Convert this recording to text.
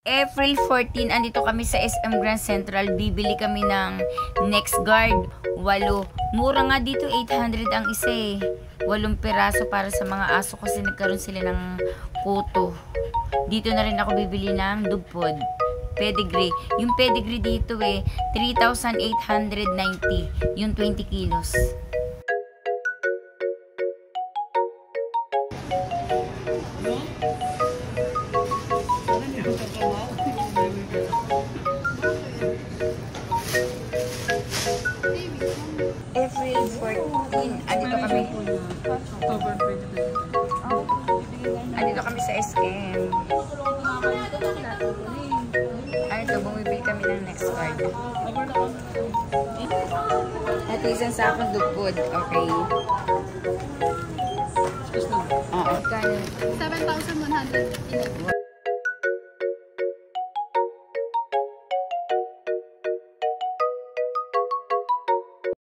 April 14, andito kami sa SM Grand Central. Bibili kami ng NexGuard. 8. Mura nga dito, 800 ang isa eh. 8 piraso para sa mga aso kasi nagkaroon sila ng kuto. Dito na rin ako bibili ng dugpod. Pedigree. Yung pedigree dito eh, 3,890. Yung 20 kilos. April 14, andito kami. October 2020. Andito kami sa SM. Ito, bumibili kami ng NexGuard. At isang sakong dugpod. Okay. Oo. 7,159.